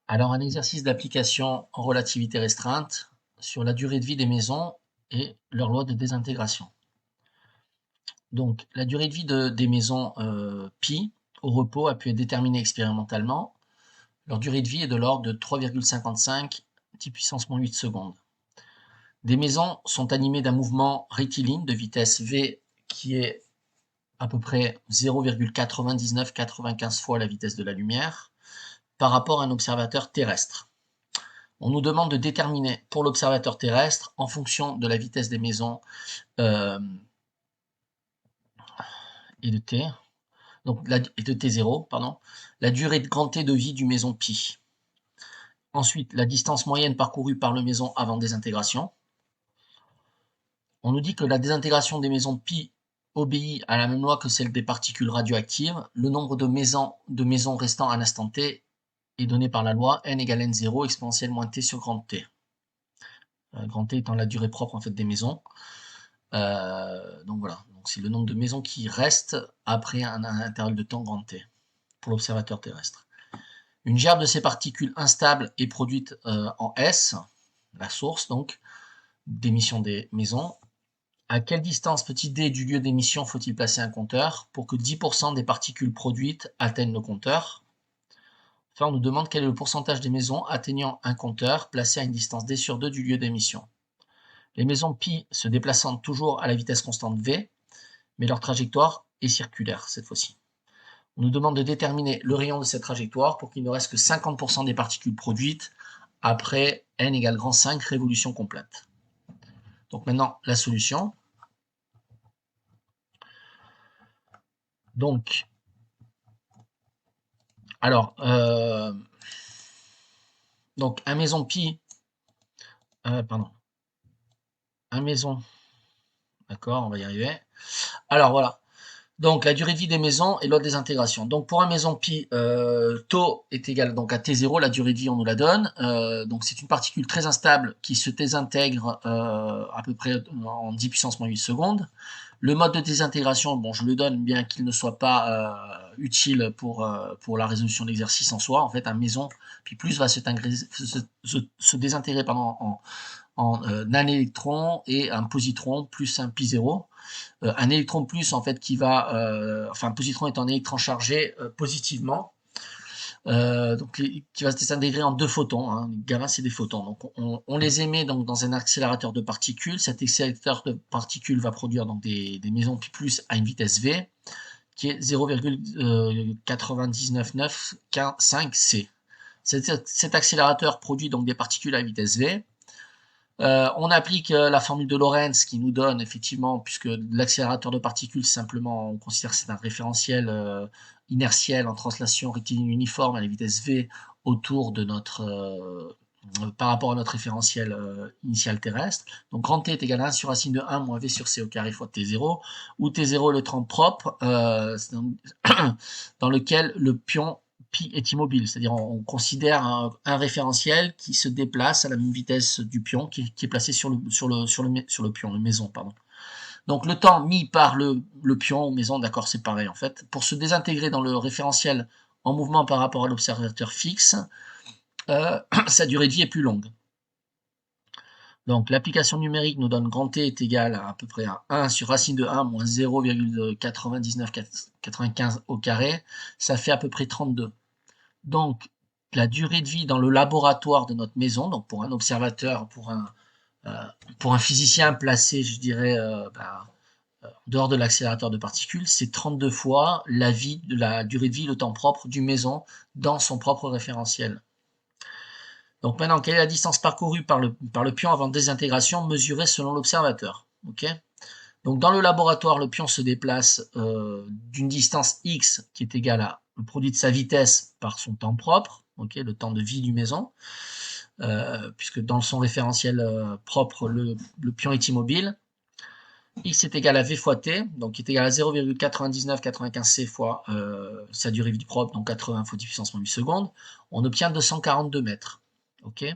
Alors, un exercice d'application en relativité restreinte sur la durée de vie des maisons et leur loi de désintégration. Donc, la durée de vie des maisons pi au repos a pu être déterminée expérimentalement. Leur durée de vie est de l'ordre de 3,55 10 puissance moins 8 secondes. Des maisons sont animées d'un mouvement rectiligne de vitesse v qui est à peu près 0,9995 fois la vitesse de la lumière par rapport à un observateur terrestre. On nous demande de déterminer pour l'observateur terrestre, en fonction de la vitesse des maisons et de t, donc et de t0, pardon, la durée de grand T de vie du maison pi. Ensuite, la distance moyenne parcourue par le maison avant désintégration. On nous dit que la désintégration des mesons pi obéit à la même loi que celle des particules radioactives. Le nombre de maisons restant à l'instant t est donné par la loi n égale n0 exponentielle moins t sur grand T. Grand T étant la durée propre en fait des maisons. Donc voilà, c'est le nombre de maisons qui restent après un intervalle de temps grand T pour l'observateur terrestre. Une gerbe de ces particules instables est produite en S, la source donc d'émission des maisons. À quelle distance petit d du lieu d'émission faut-il placer un compteur pour que 10% des particules produites atteignent le compteur? Enfin, on nous demande quel est le pourcentage des maisons atteignant un compteur placé à une distance d sur 2 du lieu d'émission. Les maisons pi se déplaçant toujours à la vitesse constante v, mais leur trajectoire est circulaire cette fois-ci. On nous demande de déterminer le rayon de cette trajectoire pour qu'il ne reste que 50% des particules produites après n égale grand 5 révolutions complètes. Donc maintenant, la solution. Donc, alors, donc un maison pi, un maison, d'accord, on va y arriver. Alors voilà, donc la durée de vie des maisons et l'autre des intégrations. Donc pour un maison pi, tau est égal donc à t0, la durée de vie on nous la donne. Donc c'est une particule très instable qui se désintègre à peu près en 10 puissance moins 8 secondes. Le mode de désintégration, bon je le donne bien qu'il ne soit pas utile pour la résolution de l'exercice en soi. En fait un maison pi plus va se désintégrer en un électron et un positron plus un pi 0. Un électron plus en fait qui va, enfin un positron est un électron chargé positivement, donc qui va se désintégrer en deux photons. Hein. Gamma c'est des photons. Donc on les émet donc dans un accélérateur de particules. Cet accélérateur de particules va produire donc des mesons pi plus à une vitesse v qui est 0,99915 c. Cet accélérateur produit donc des particules à vitesse v. On applique la formule de Lorentz qui nous donne effectivement, puisque l'accélérateur de particules, simplement, on considère que c'est un référentiel inertiel en translation rectiligne uniforme à la vitesse v autour de notre, par rapport à notre référentiel initial terrestre. Donc grand T est égal à 1 sur racine de 1 moins v sur c au carré fois t0, où t0 est le temps propre dans lequel le pion pi est immobile, c'est-à-dire on considère un référentiel qui se déplace à la même vitesse du pion qui est placé sur le pion, le maison, pardon. Donc le temps mis par le pion ou maison, d'accord, c'est pareil en fait. Pour se désintégrer dans le référentiel en mouvement par rapport à l'observateur fixe, sa durée de vie est plus longue. Donc l'application numérique nous donne grand T est égal à peu près à 1 sur racine de 1 moins 0,9995 au carré. Ça fait à peu près 32. Donc la durée de vie dans le laboratoire de notre maison, donc pour un observateur, pour un physicien placé, je dirais, en dehors de l'accélérateur de particules, c'est 32 fois la durée de vie, le temps propre du maison dans son propre référentiel. Donc maintenant, quelle est la distance parcourue par le pion avant désintégration mesurée selon l'observateur? Okay, donc dans le laboratoire, le pion se déplace d'une distance x qui est égale à le produit de sa vitesse par son temps propre, okay, le temps de vie du maison, puisque dans son référentiel propre, le pion est immobile. X est égal à v fois t, donc qui est égal à 0,9995 c fois sa durée de vie propre, donc 80 fois 10 puissance moins 8 secondes. On obtient 242 mètres. Okay,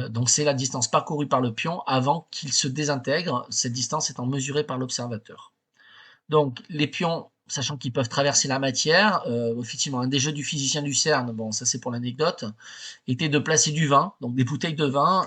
donc c'est la distance parcourue par le pion avant qu'il se désintègre, cette distance étant mesurée par l'observateur. Donc les pions sachant qu'ils peuvent traverser la matière. Effectivement, un des jeux du physicien du CERN, bon, ça c'est pour l'anecdote, était de placer du vin, donc des bouteilles de vin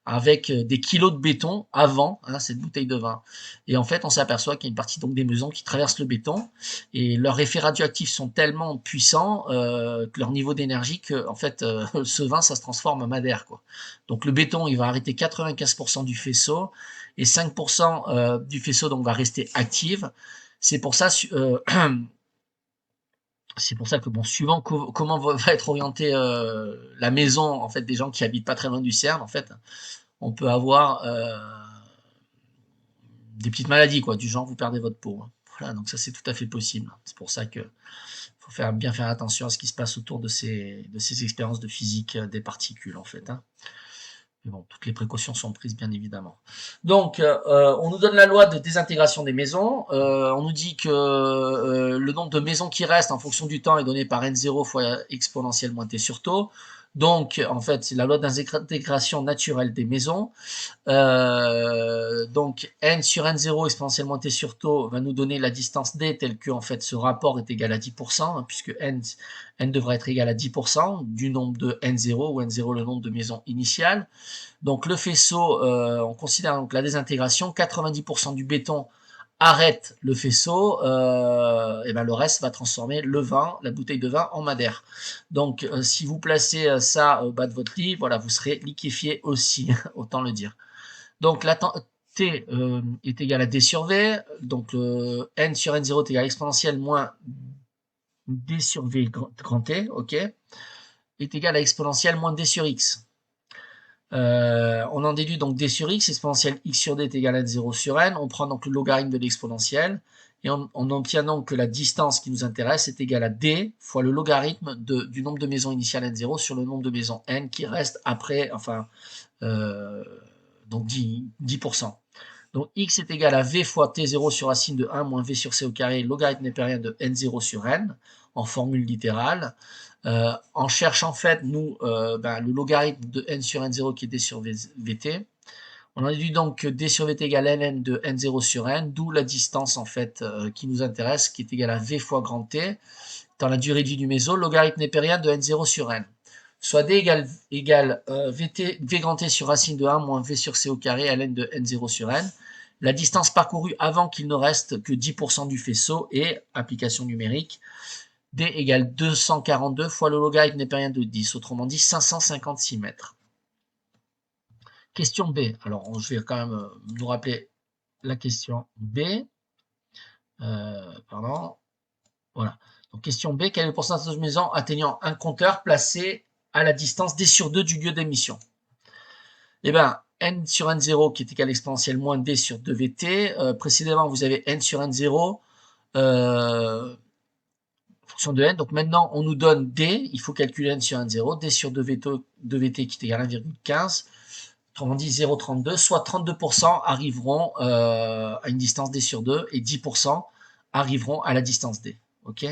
avec des kilos de béton avant cette bouteille de vin. Et en fait, on s'aperçoit qu'il y a une partie donc des mesons qui traversent le béton et leurs effets radioactifs sont tellement puissants que leur niveau d'énergie que en fait ce vin ça se transforme en madère quoi. Donc le béton il va arrêter 95% du faisceau et 5% du faisceau donc va rester active. C'est pour ça c'est pour ça que bon, suivant comment va être orientée la maison en fait des gens qui habitent pas très loin du CERN, en fait, on peut avoir des petites maladies quoi, du genre vous perdez votre peau. Voilà, donc ça c'est tout à fait possible. C'est pour ça que faut bien faire attention à ce qui se passe autour de ces expériences de physique des particules en fait. Hein. Mais bon, toutes les précautions sont prises, bien évidemment. Donc, on nous donne la loi de désintégration des mesons. On nous dit que le nombre de mesons qui restent en fonction du temps est donné par n0 fois exponentielle moins t sur tau. Donc, en fait, c'est la loi d'intégration naturelle des mesons. Donc, n sur n0 exponentielle moins t sur tau va nous donner la distance d telle que, en fait, ce rapport est égal à 10%, hein, puisque n devrait être égal à 10% du nombre de n0, où n0 le nombre de mesons initiales. Donc, le faisceau, on considère donc la désintégration, 90% du béton arrête le faisceau, et ben le reste va transformer le vin, la bouteille de vin en madère. Donc si vous placez ça au bas de votre lit, voilà, vous serez liquéfié aussi, autant le dire. Donc la T est égal à D sur V, donc N sur N0 est égal à exponentielle moins D sur V grand T, ok, est égal à exponentielle moins D sur X. On en déduit donc d sur x, exponentielle x sur d est égal à 0 sur n. On prend donc le logarithme de l'exponentielle et on obtient donc que la distance qui nous intéresse est égale à d fois le logarithme du nombre de maisons initiales n0 sur le nombre de maisons n qui reste après, enfin, donc 10%. Donc x est égal à v fois t0 sur racine de 1 moins v sur c au carré, logarithme népérien de n0 sur n, en formule littérale. On cherche en fait, nous, le logarithme de n sur n0 qui est d sur vt. On a déduit donc que d sur vt égale ln de n0 sur n, d'où la distance en fait qui nous intéresse, qui est égale à v fois grand t, dans la durée de vie du méso, logarithme népérien de n0 sur n. Soit d égale v grand t sur racine de 1 moins v sur c au carré ln de n0 sur n. La distance parcourue avant qu'il ne reste que 10% du faisceau et, application numérique, d égale 242 fois le logarithme népérien de 10, autrement dit 556 mètres. Question B. Alors, je vais quand même nous rappeler la question B. Pardon. Voilà. Donc, question B. Quel est le pourcentage de maisons atteignant un compteur placé à la distance d sur 2 du lieu d'émission? Eh bien, n sur n0 qui est égal à l'exponentielle moins d sur 2vt. Précédemment, vous avez n sur n0 fonction de n. Donc maintenant, on nous donne d. Il faut calculer n sur n0. d sur 2vt qui est égal à 1,15. Autrement dit 0,32, soit 32% arriveront à une distance d sur 2 et 10% arriveront à la distance d. Ok.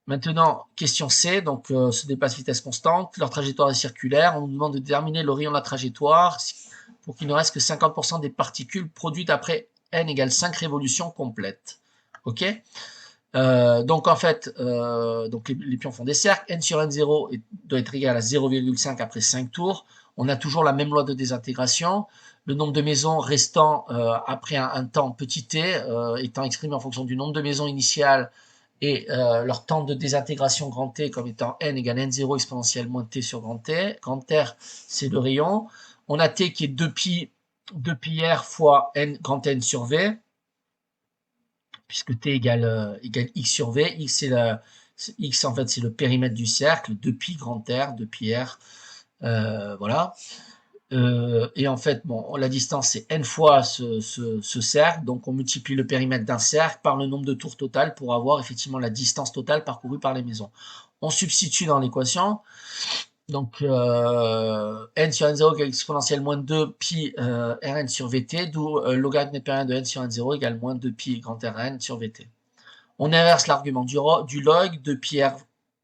Maintenant, question C, donc se dépasse vitesse constante, leur trajectoire est circulaire, on nous demande de déterminer le rayon de la trajectoire pour qu'il ne reste que 50% des particules produites après n égale 5 révolutions complètes. Ok. Donc en fait, donc les pions font des cercles, n sur n0 doit être égal à 0,5 après 5 tours. On a toujours la même loi de désintégration. Le nombre de maisons restant après un temps petit t étant exprimé en fonction du nombre de maisons initiales et leur temps de désintégration grand T comme étant n égale n0 exponentielle moins t sur grand T. Grand R, c'est le rayon. On a T qui est 2pi r fois n grand N sur V, puisque T égale x sur V. X en fait, c'est le périmètre du cercle, 2pi grand R, 2pi r. Voilà. Et en fait, bon, la distance c'est n fois ce cercle, donc on multiplie le périmètre d'un cercle par le nombre de tours total pour avoir effectivement la distance totale parcourue par les maisons. On substitue dans l'équation, donc n sur n0 égale exponentielle moins 2 pi rn sur vt, d'où logarithme népérien de n sur n0 égale moins 2 pi grand Rn sur vt. On inverse l'argument du log, 2 pi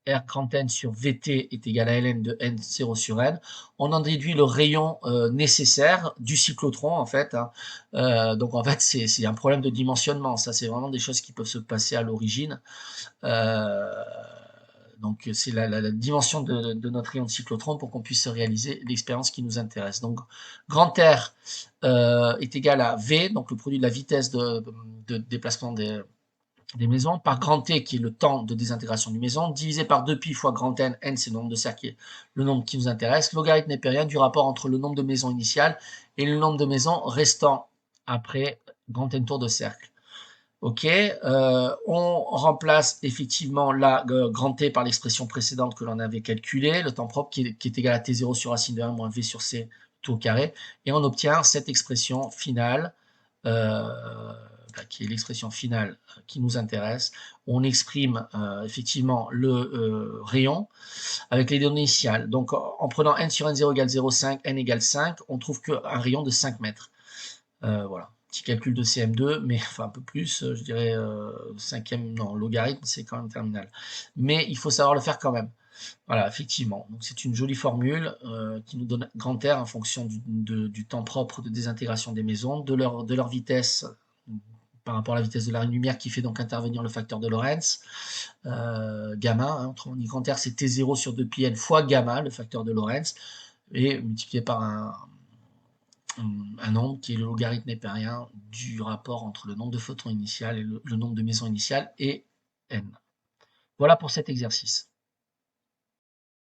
R grand N sur VT est égal à Ln de N0 sur N. On en déduit le rayon nécessaire du cyclotron, en fait. Hein. Donc, en fait, c'est un problème de dimensionnement. Ça, c'est vraiment des choses qui peuvent se passer à l'origine. Donc, c'est la dimension de notre rayon de cyclotron pour qu'on puisse réaliser l'expérience qui nous intéresse. Donc, grand R est égal à V, donc le produit de la vitesse de déplacement des maisons, par grand T, qui est le temps de désintégration du maison, divisé par 2pi fois grand N, N c'est le nombre de cercles, le nombre qui nous intéresse, logarithme népérien du rapport entre le nombre de maisons initiales et le nombre de maisons restant après grand N tours de cercle. Ok, on remplace effectivement la grand T par l'expression précédente que l'on avait calculée, le temps propre qui est égal à T0 sur racine de 1 moins V sur C tout au carré, et on obtient cette expression finale, qui est l'expression finale qui nous intéresse. On exprime effectivement le rayon avec les données initiales. Donc en prenant n sur n0 égale 0,5, n égale 5, on trouve qu'un rayon de 5 mètres. Voilà, petit calcul de CM2, mais enfin un peu plus, je dirais cinquième, non, logarithme, c'est quand même terminal. Mais il faut savoir le faire quand même. Voilà, effectivement. Donc c'est une jolie formule qui nous donne grand R en fonction du temps propre de désintégration des maisons, de leur vitesse par rapport à la vitesse de la lumière qui fait donc intervenir le facteur de Lorentz, gamma, hein, autrement dit grand R c'est T0 sur 2πn fois gamma, le facteur de Lorentz, et multiplié par un nombre qui est le logarithme népérien du rapport entre le nombre de photons initial et le nombre de maisons initiales et n. Voilà pour cet exercice.